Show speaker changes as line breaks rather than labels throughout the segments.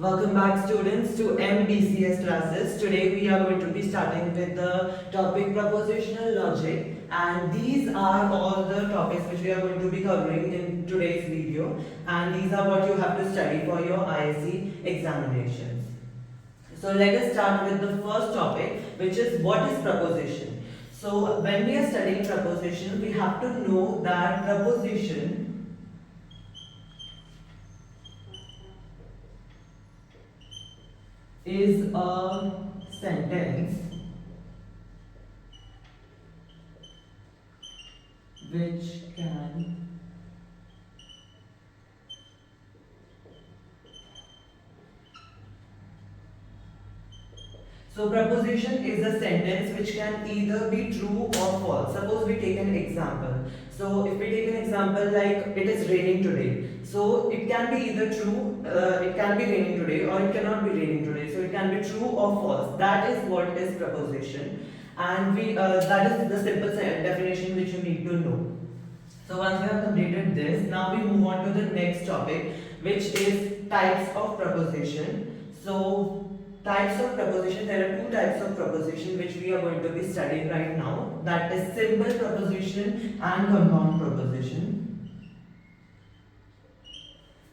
Welcome back students to MBCS classes. Today we are going to be starting with the topic propositional logic, and these are all the topics which we are going to be covering in today's video, and these are what you have to study for your ISC examinations. So let us start with the first topic, which is what is proposition. So when we are studying proposition, we have to know that proposition is a sentence which can proposition is a sentence which can either be true or false. Suppose we take an example. So if we take an example like it is raining today. So it can be either true, it can be raining today, or it cannot be raining today. So it can be true or false. That is what is proposition, and that is the simple definition which you need to know. So once we have completed this, now we move on to the next topic, which is types of proposition. So types of proposition, there are two types of proposition which we are going to be studying right now. That is simple proposition and compound proposition.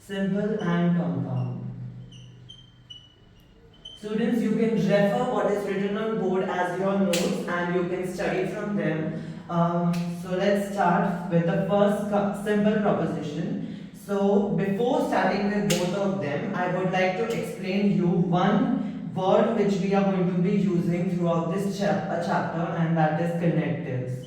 Simple and compound. Students, you can refer what is written on board as your notes and you can study from them. So let's start with the first simple proposition. So before starting with both of them, I would like to explain you one word which we are going to be using throughout this chapter, and that is connectives.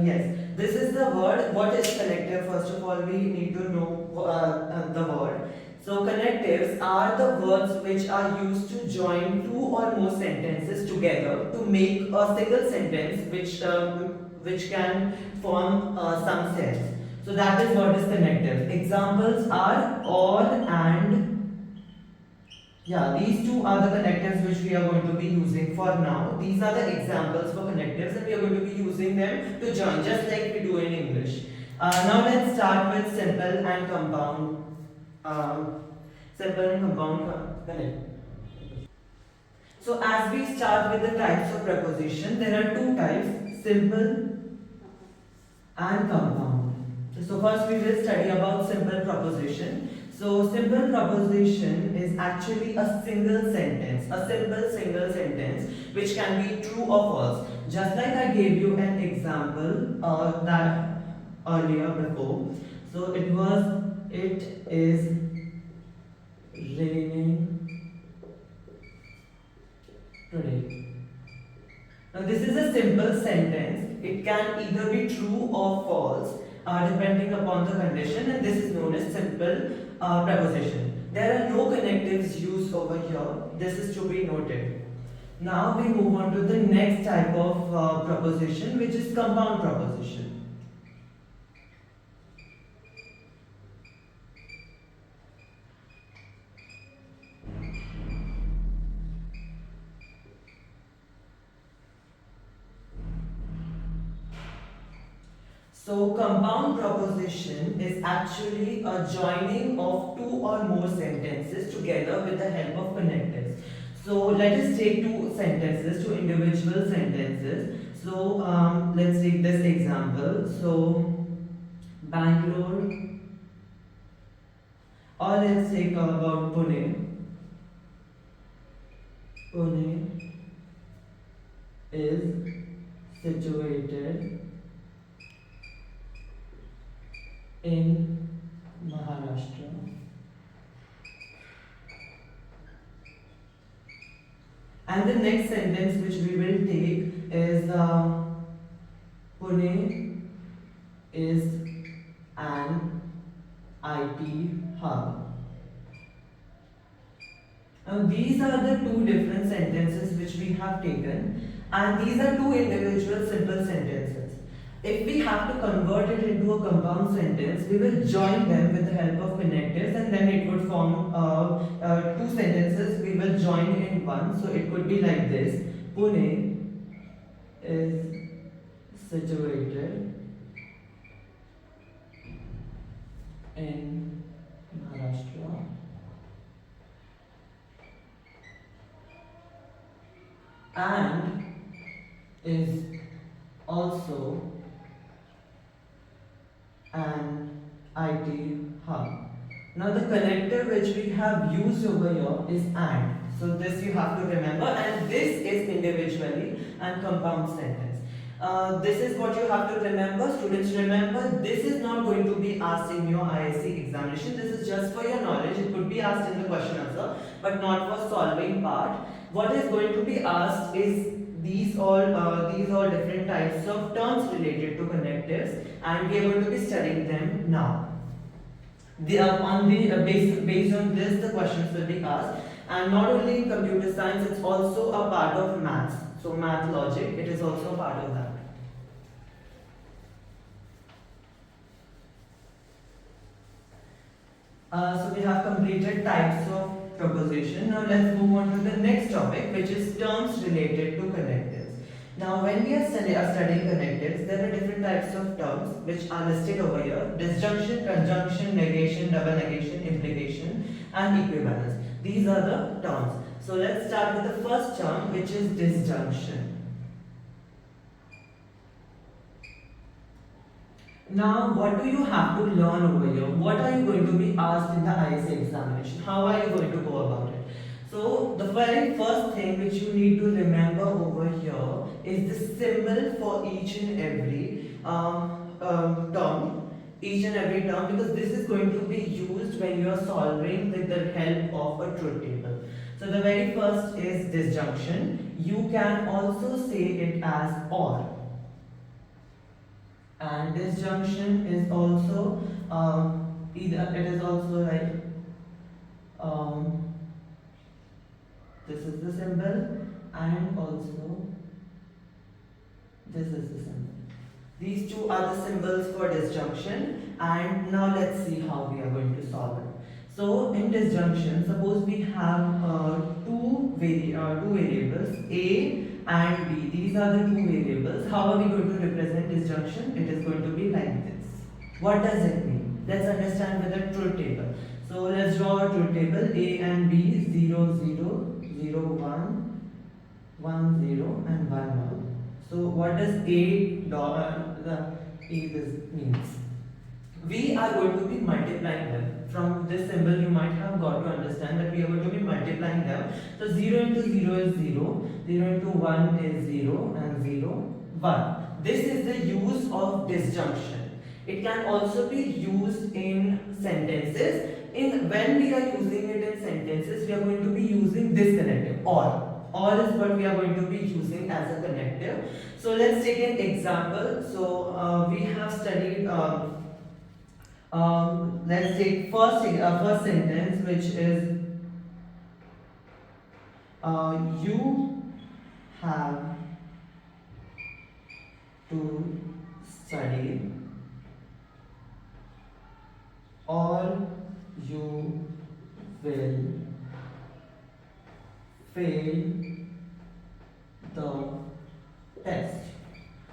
Yes, this is the word. What is connective? First of all, we need to know the word. So connectives are the words which are used to join two or more sentences together to make a single sentence which can form some sense. So that is what is connective. Examples are or and. Yeah, these two are the connectives which we are going to be using for now. These are the examples for connectives and we are going to be using them to join just like we do in English. Now let's start with simple and compound. Simple and compound connect. So as we start with the types of preposition, there are two types, simple and compound. So first we will study about simple proposition. So simple proposition is actually a single sentence, a simple single sentence which can be true or false. Just like I gave you an example that earlier before. So it is raining today. Now this is a simple sentence. It can either be true or false depending upon the condition, and this is known as simple preposition. There are no connectives used over here. This is to be noted. Now we move on to the next type of proposition, which is compound proposition. So compound proposition is actually a joining of two or more sentences together with the help of connectives. So let us take two sentences, two individual sentences. So let's take this example. So Bangalore, or let's take about Pune. Pune is situated in Maharashtra. And the next sentence which we will take is Pune is an IT hub. Now these are the two different sentences which we have taken, and these are two individual simple sentences. If we have to convert it into a compound sentence, we will join them with the help of connectives, and then it would form two sentences we will join in one. So it could be like this: Pune is situated in Maharashtra and is also an IT hub. Now the connector which we have used over here is AND. So this you have to remember, and this is individually and compound sentence. This is what you have to remember. Students, remember, this is not going to be asked in your ISC examination. This is just for your knowledge. It could be asked in the question answer, but not for solving part. What is going to be asked is these all different types of terms related to connectives, and we are going to be studying them now. Based on this, the questions will be asked, and not only in computer science, it's also a part of maths. So math logic, it is also a part of that. So we have completed types of proposition. Now let's move on to the next topic, which is terms related to connectives. Now when we are studying connectives, there are different types of terms which are listed over here: disjunction, conjunction, negation, double negation, implication, and equivalence. These are the terms. So let's start with the first term, which is disjunction. Now, what do you have to learn over here? What are you going to be asked in the ISA examination? How are you going to go about it? So, the very first thing which you need to remember over here is the symbol for each and every term. Each and every term, because this is going to be used when you are solving with the help of a truth table. So, the very first is disjunction. You can also say it as OR. And disjunction is also either it is also like this is the symbol, and also this is the symbol. These two are the symbols for disjunction, and now let's see how we are going to solve it. So in disjunction, suppose we have two variables A and B. These are the two variables. How are we going to represent disjunction? It is going to be like this. What does it mean? Let's understand with a truth table. So let's draw a truth table. A and B, 0, 0, 0, 1, 1, 0, and 1, 1. So what does this means? We are going to be multiplying them. From this symbol you might have got to understand that we are going to be multiplying them. So 0 into 0 is 0, 0 into 1 is 0, and 0, 1. This is the use of disjunction. It can also be used in sentences. When we are using it in sentences, we are going to be using this connective, OR. OR is what we are going to be using as a connective. So let's take an example. So we have studied let's take first sentence, which is you have to study or you will fail the test.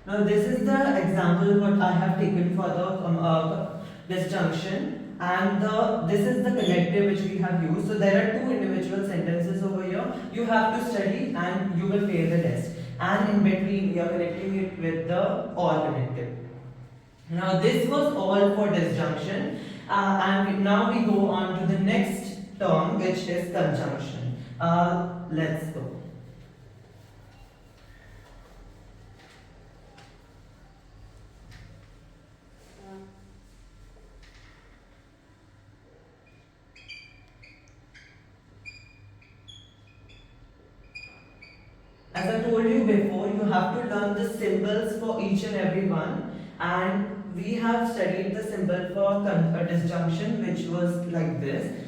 Now this is the example what I have taken for the disjunction, and this is the connective which we have used. So there are two individual sentences over here. You have to study and you will fail the test. And in between we are connecting it with the OR connective. Now this was all for disjunction, and now we go on to the next term, which is conjunction. Let's go. As I told you before, you have to learn the symbols for each and every one, and we have studied the symbol for disjunction, which was like this.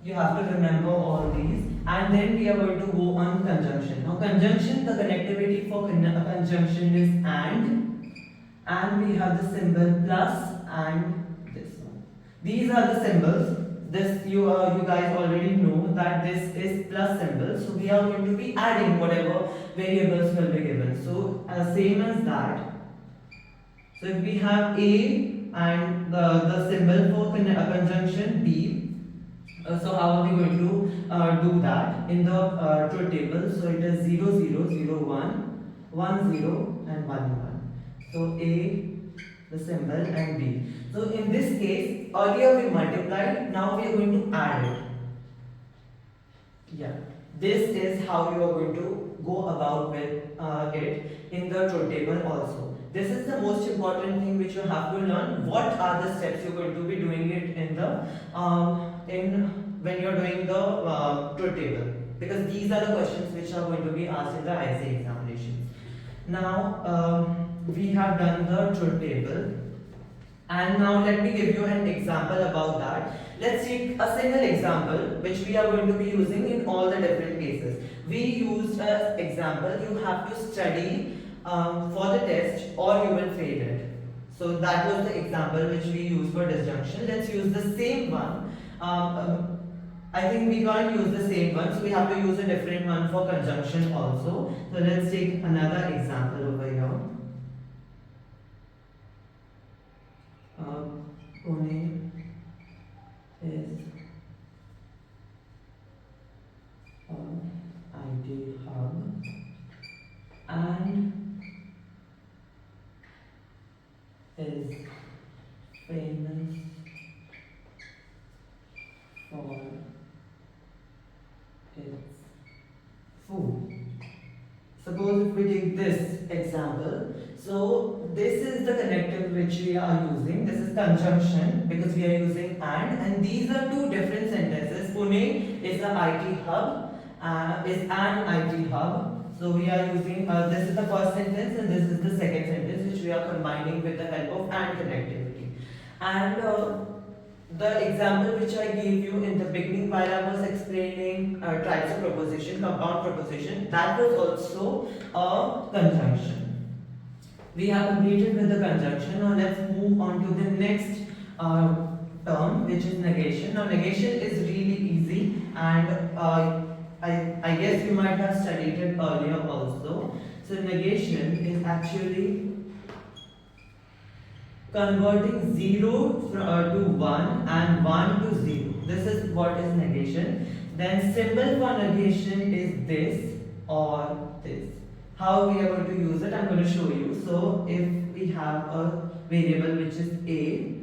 You have to remember all these, and then we are going to go on conjunction. Now conjunction, the connectivity for conjunction is and we have the symbol plus and this one. These are the symbols. This you guys already know that this is plus symbol. So we are going to be adding whatever variables will be given. So same as that. So if we have A and the symbol for conjunction B, so how are we going to do that in the truth table? So it is 0, 0, 0, 1, 1, 0 and 1, 1. So A, the symbol and B. So in this case, earlier we multiplied, now we are going to add it. Yeah, this is how you are going to go about with it in the truth table also. This is the most important thing which you have to learn. What are the steps you're going to be doing it in the when you're doing the truth table, because these are the questions which are going to be asked in the IC examinations. Now we have done the truth table, and now let me give you an example about that. Let's take a single example which we are going to be using in all the different cases. We used an example, you have to study for the test or you will fail it. So that was the example which we used for disjunction. Let's use the same one. I think we can't use the same one, so we have to use a different one for conjunction also. So let's take another example over here. Pune is IT hub and is famous for its food. Suppose if we take this example, so this is the connective which we are using. This is conjunction because we are using and these are two different sentences. Pune is the IT hub, is an IT hub. So we are using this is the first sentence and this is the second sentence which we are combining with the help of and connectivity. And the example which I gave you in the beginning while I was explaining types of preposition, compound preposition, that was also a conjunction. We have completed with the conjunction. Now let's move on to the next term, which is negation. Now negation is really easy, and I guess you might have studied it earlier also. So negation is actually converting 0 to 1 and 1 to 0. This is what is negation. Then symbol for negation is this or this. How we are going to use it, I'm going to show you. So if we have a variable which is A,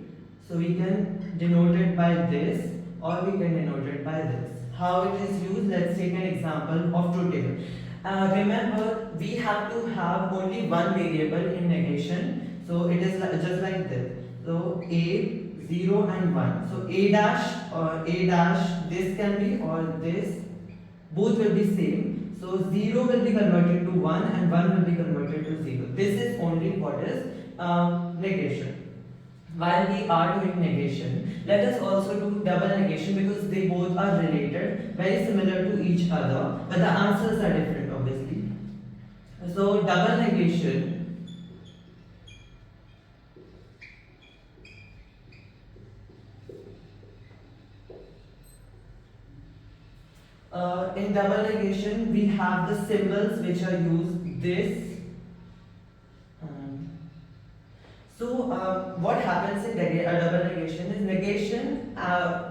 so we can denote it by this or we can denote it by this. How it is used, let's take an example of truth table. Remember, we have to have only one variable in negation. So it is just like this. So A, 0 and 1. So A dash or A dash, this can be or this, both will be same. So 0 will be converted to 1 and 1 will be converted to 0. This is only what is negation. While we are doing negation, let us also do double negation because they both are related, very similar to each other, but the answers are different obviously. So double negation in double negation, we have the symbols which are used this. So what happens in double negation is negation.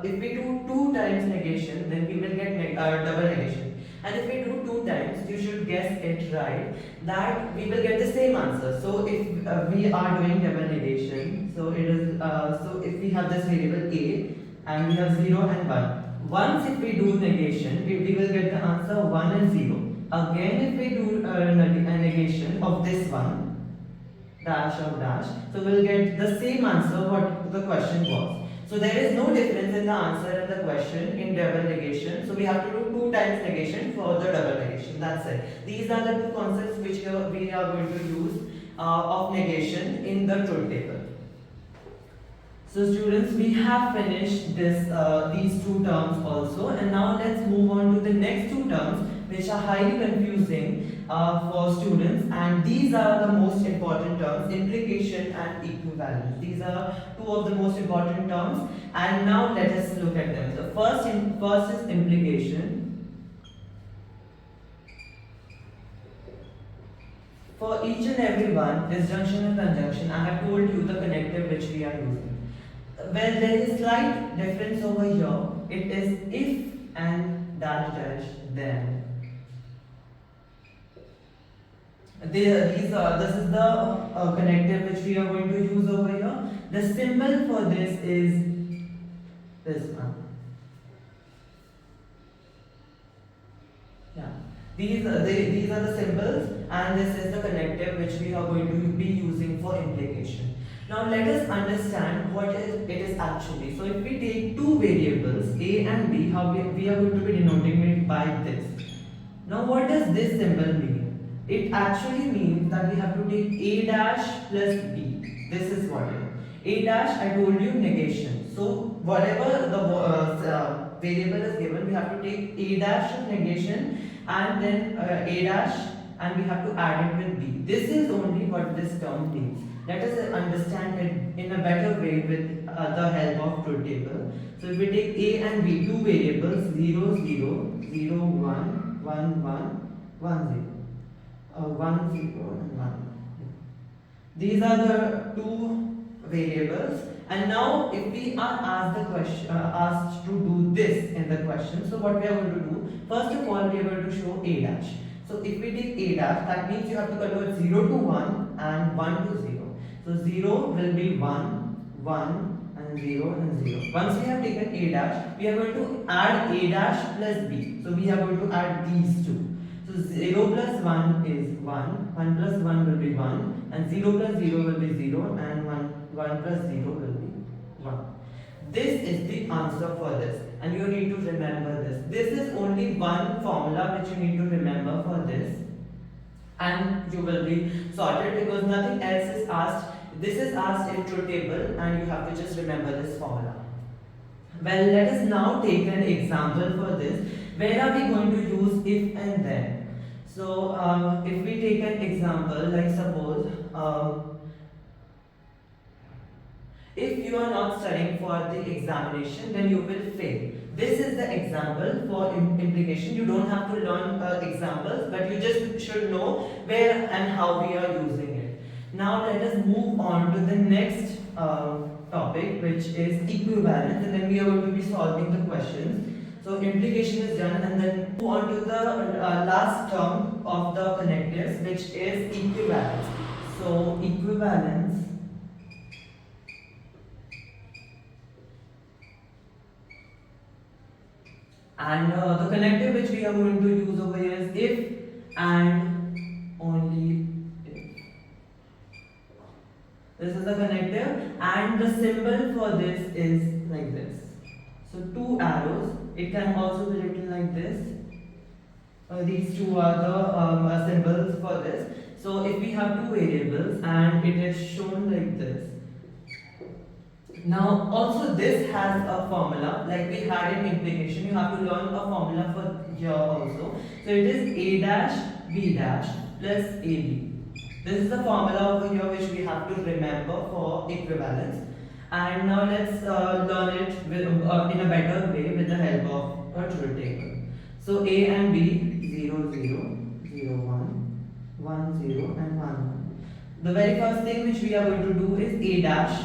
If we do 2 times negation, then we will get double negation. And if we do 2 times, you should guess it right, that we will get the same answer. So if we are doing double negation, so it is so if we have this variable A and we have 0 and 1. Once if we do negation, we will get the answer 1 and 0. Again if we do a negation of this one, dash of dash, so we'll get the same answer what the question was. So there is no difference in the answer and the question in double negation. So we have to do 2 times negation for the double negation. That's it. These are the 2 concepts which we are going to use of negation in the truth table. So students, we have finished this these 2 terms also, and now let's move on to the next 2 terms which are highly confusing for students, and these are the most important terms: implication and equivalence. These are two of the most important terms, and now let us look at them. The first is implication. For each and every one, disjunction and conjunction, I have told you the connective which we are using. Well, there is slight difference over here. It is if and dash dash then. This is the connective which we are going to use over here. The symbol for this is this one. Yeah. These are the symbols, and this is the connective which we are going to be using for implication. Now let us understand what it is actually. So if we take two variables A and B, how we are going to be denoting it by this. Now what does this symbol mean? It actually means that we have to take A dash plus B. This is what it is. A dash, I told you, negation. So whatever the variable is given, we have to take A dash of negation and then A dash, and we have to add it with B. This is only what this term means. Let us understand it in a better way with the help of truth table. So if we take A and B, two variables, 0, 0, 0, 1, 1, 1, 1, 0. 1, 0 and 1. These are the two variables, and now if we are asked to do this in the question, so what we are going to do, first of all we are going to show A dash. So if we take A dash, that means you have to convert 0 to 1 and 1 to 0. So 0 will be 1, 1 and 0 and 0. Once we have taken A dash, we are going to add A dash plus B. So we are going to add these two. So 0 plus 1 is 1, 1 plus 1 will be 1, and 0 plus 0 will be 0, and 1 plus 0 will be 1. This is the answer for this, and you need to remember this. This is only one formula which you need to remember for this, and you will be sorted because nothing else is asked. This is asked in truth table, and you have to just remember this formula. Well, let us now take an example for this. Where are we going to use if and then? So, if we take an example, like suppose, if you are not studying for the examination, then you will fail. This is the example for implication. You don't have to learn examples, but you just should know where and how we are using it. Now let us move on to the next topic, which is equivalence, and then we are going to be solving the questions. So implication is done, and then move on to the last term of the connectives, which is equivalence. So equivalence and the connective which we are going to use over here is if and only if. This is the connective, and the symbol for this is like this. So two arrows. It can also be written like this. These two are the symbols for this. So if we have two variables and it is shown like this. Now also this has a formula like we had in implication. You have to learn a formula for here also. So it is A dash B dash plus AB. This is the formula over here which we have to remember for equivalence. And now let's learn it with, in a better way with the help of a truth table. So A and B, 0, 0, 0, 1, 1, 0 and 1, 1. The very first thing which we are going to do is A dash.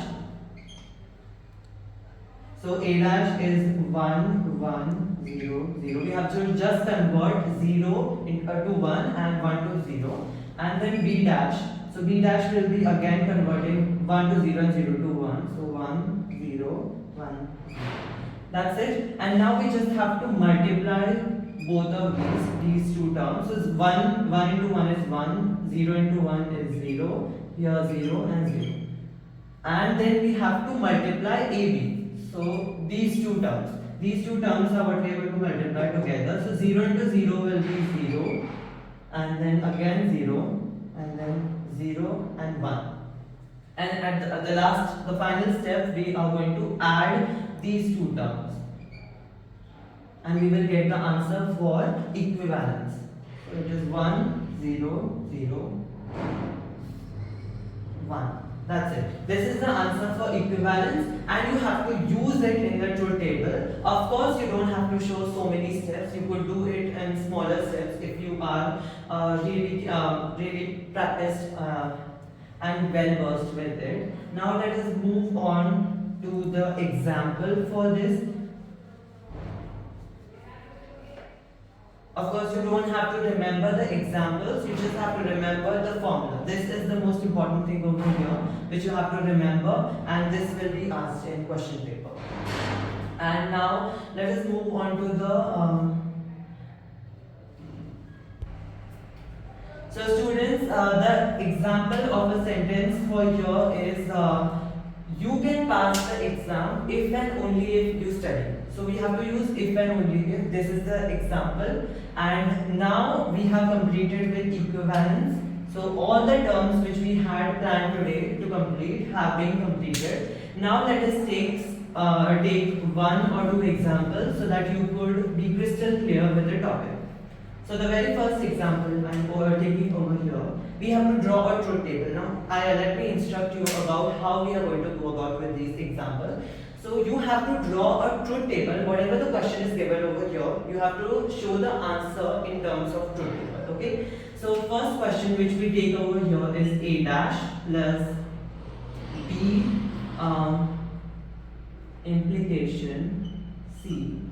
So A dash is 1, 1, 0, 0. We have to just convert 0 to 1 and 1 to 0. And then B dash. So B dash will be again converting 1 to 0 and 0 to 1. So 1, 0, 1, 0. That's it. And now we just have to multiply both of these two terms. So it's 1 into 1 is 1, 0 into 1 is 0, here 0 and 0. And then we have to multiply AB. So these two terms are what we are going to multiply together. So 0 into 0 will be 0, and then again 0, and then 0 and 1. And at the final step, we are going to add these two terms, and we will get the answer for equivalence. So it is 1, 0, 0, 1. That's it. This is the answer for equivalence, and you have to use it in the truth table. Of course, you don't have to show so many steps. You could do it in smaller steps if you are really practiced and well versed with it. Now let us move on to the example for this. Of course, you don't have to remember the examples, you just have to remember the formula. This is the most important thing over here, which you have to remember, and this will be asked in question paper. And now, let us move on to the so students, the example of a sentence for here is you can pass the exam if and only if you study. So we have to use if and only if. This is the example, and now we have completed with equivalence. So all the terms which we had planned today to complete have been completed. Now let us take one or two examples so that you could be crystal clear with the topic. So the very first example I'm taking over here, we have to draw a truth table. Now let me instruct you about how we are going to go about with these examples. So you have to draw a truth table. Whatever the question is given over here, you have to show the answer in terms of truth table. Okay. So first question which we take over here is A dash plus B implication C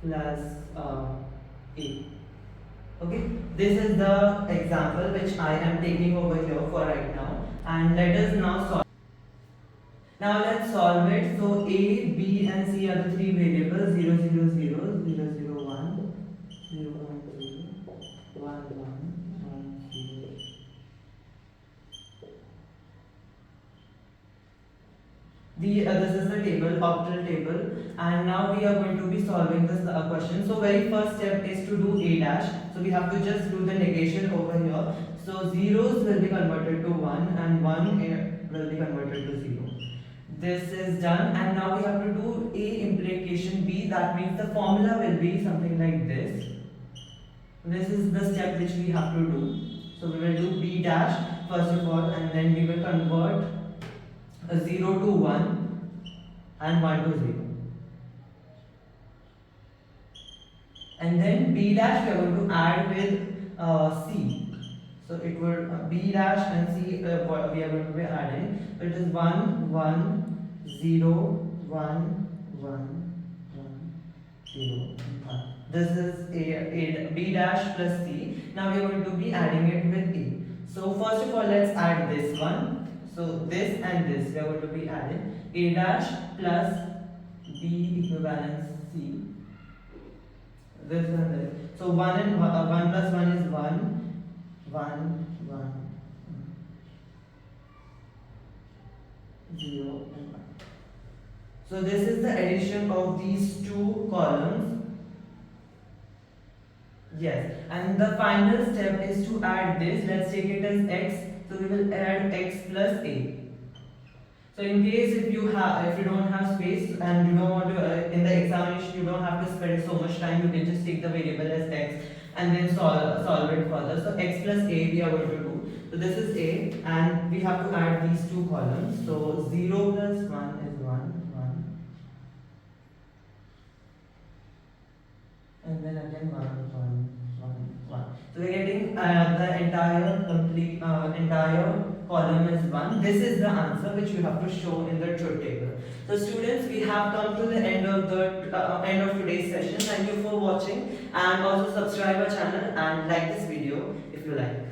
plus A. Okay, this is the example which I am taking over here for right now, and let us now solve. Now let's solve it. So A, B and C are the three variables 0, 0, 0, 0, 0, 1, 0, 1, 0, 1, 1, 1, 0. This is the table, octal table, and now we are going to be solving this question. So very first step is to do A dash. So we have to just do the negation over here. So zeros will be converted to 1 and 1 will be converted to 0. This is done, and now we have to do A implication B. That means the formula will be something like this. This is the step which we have to do. So we will do B dash first of all, and then we will convert 0 to 1 and 1 to 0. And then B dash we are going to add with C. So it will B dash and C we are going to be adding. So it is 1, 1, 0, 1, 1, 1, 0, 1. This is B dash plus C. Now we are going to be adding it with A. So first of all, let's add this one. So this and this we are going to be adding A dash plus B equivalence C. This and this. So 1 and 1 plus 1 is 1, 1, 1, 0 and 1. So this is the addition of these two columns. Yes, and the final step is to add this. Let's take it as x. So we will add x plus a. So in case if you don't have space and you don't want to in the examination you don't have to spend so much time, you can just take the variable as x and then solve it further. So x plus a we are going to do. So this is a, and we have to add these two columns. So 0 plus 1 is 1, 1. And then again 1, 1, 1, 1. So we are getting the entire column is 1. This is the answer which you have to show in the truth table. So students, we have come to the end of today's session. Thank you for watching, and also subscribe our channel and like this video if you like.